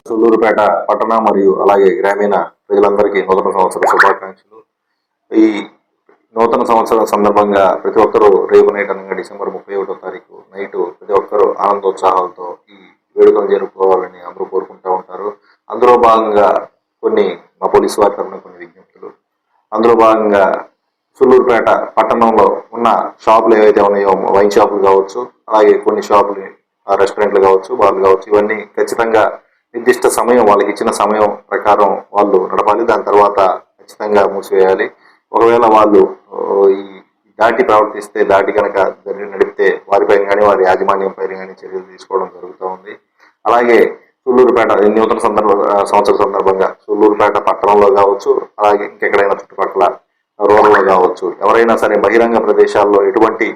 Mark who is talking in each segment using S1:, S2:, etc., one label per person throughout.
S1: సూళ్లూరుపేట పట్టణ మరియు అలాగే గ్రామీణ ప్రజలందరికీ నూతన సంవత్సర శుభాకాంక్షలు. ఈ నూతన సంవత్సరం సందర్భంగా ప్రతి ఒక్కరూ రేపు నైట్ అనగా డిసెంబర్ 31వ తారీఖు నైటు ప్రతి ఒక్కరూ ఆనందోత్సాహాలతో ఈ వేడుకలు జరుపుకోవాలని అందరూ కోరుకుంటూ ఉంటారు. అందులో భాగంగా మా పోలీసు వారి తరఫున కొన్ని విజ్ఞప్తులు. అందులో భాగంగా సూళ్లూరుపేట పట్టణంలో ఉన్న షాపులు ఏవైతే ఉన్నాయో, వైన్ షాపులు కావచ్చు, అలాగే కొన్ని షాపులు, రెస్టారెంట్లు కావచ్చు, బార్లు కావచ్చు, ఇవన్నీ ఖచ్చితంగా నిర్దిష్ట సమయం, వాళ్ళకి ఇచ్చిన సమయం ప్రకారం వాళ్ళు నడపాలి. దాని తర్వాత ఖచ్చితంగా మూసివేయాలి. ఒకవేళ వాళ్ళు ఈ దాటి ప్రవర్తిస్తే, దాటి కనుక నడిపితే వారిపైన కానీ వారి యాజమాన్యం పైన కానీ చర్యలు తీసుకోవడం జరుగుతూ ఉంది. అలాగే సూళ్లూరుపేట నూతన సంవత్సర సందర్భంగా సూళ్లూరుపేట పట్టణంలో కావచ్చు, అలాగే ఇంకెక్కడైనా చుట్టుపక్కల రూరల్లో కావచ్చు, ఎవరైనా సరే బహిరంగ ప్రదేశాల్లో ఎటువంటి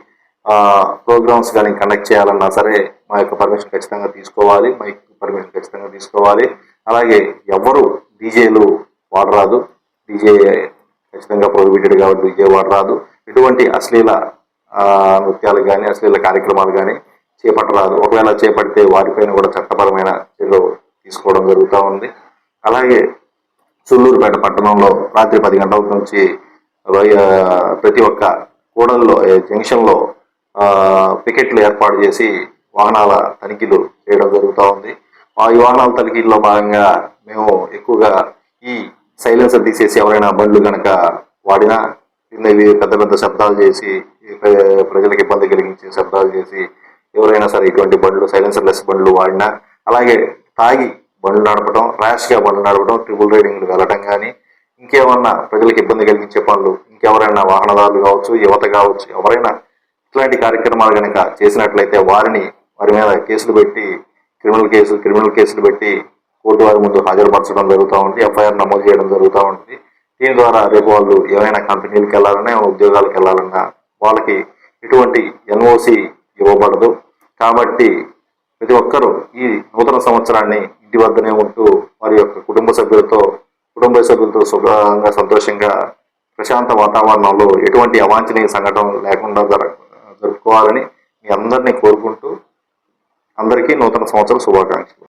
S1: ప్రోగ్రామ్స్ కానీ కండక్ట్ చేయాలన్నా సరే మా యొక్క పర్మిషన్ ఖచ్చితంగా తీసుకోవాలి. మైక్ పర్మిషన్ ఖచ్చితంగా తీసుకోవాలి. అలాగే ఎవరు డీజేలు వాడరాదు. డీజే ఖచ్చితంగా ప్రొహిబిటెడ్ కాబట్టి డీజే వాడరాదు. ఎటువంటి అశ్లీల నృత్యాలు కానీ, అశ్లీల కార్యక్రమాలు కానీ చేపట్టరాదు. ఒకవేళ చేపడితే వారిపైన కూడా చట్టపరమైన చర్యలు తీసుకోవడం జరుగుతూ ఉంది. అలాగే సూళ్లూరుపేట పట్టణంలో రాత్రి 10 గంటల నుంచి ప్రతి ఒక్క కూడల్లో, జంక్షన్లో పికెట్లు ఏర్పాటు చేసి వాహనాల తనిఖీలు చేయడం జరుగుతూ ఉంది. ఈ వాహనాల తనిఖీల్లో భాగంగా మేము ఎక్కువగా ఈ సైలెన్సర్ తీసేసి ఎవరైనా బండ్లు కనుక వాడినా, ఇవి పెద్ద పెద్ద శబ్దాలు చేసి ప్రజలకు ఇబ్బంది కలిగించే శబ్దాలు చేసి ఎవరైనా సరే ఇటువంటి బండ్లు, సైలెన్సర్ లెస్ బండ్లు వాడినా, అలాగే తాగి బండ్లు నడపడం, ర్యాష్గా బండ్లు నడపడం, ట్రిపుల్ రైడింగ్లు వెళ్ళటం కానీ, ఇంకేమన్నా ప్రజలకు ఇబ్బంది కలిగించే పనులు, ఇంకెవరైనా వాహనదారులు కావచ్చు, యువత కావచ్చు, ఎవరైనా ఇట్లాంటి కార్యక్రమాలు కనుక చేసినట్లయితే వారి మీద కేసులు పెట్టి, క్రిమినల్ కేసులు పెట్టి కోర్టు వారి ముందు హాజరుపరచడం జరుగుతూ ఉంది. ఎఫ్ఐఆర్ నమోదు చేయడం జరుగుతూ ఉంటుంది. దీని ద్వారా రేపు వాళ్ళు ఏమైనా కంపెనీలకు వెళ్ళాలన్నా, ఉద్యోగాలకు వెళ్ళాలన్నా వాళ్ళకి ఎటువంటి ఎన్ఓసి ఇవ్వబడదు. కాబట్టి ప్రతి ఒక్కరూ ఈ నూతన సంవత్సరాన్ని ఇంటి వద్దనే ఉంటూ వారి యొక్క కుటుంబ సభ్యులతో సుఖంగా, సంతోషంగా, ప్రశాంత వాతావరణంలో ఎటువంటి అవాంఛనీయ సంఘటనలు లేకుండా జరుపుకోవాలని మీ అందరినీ కోరుకుంటూ అందరికీ నూతన సంవత్సర శుభాకాంక్షలు.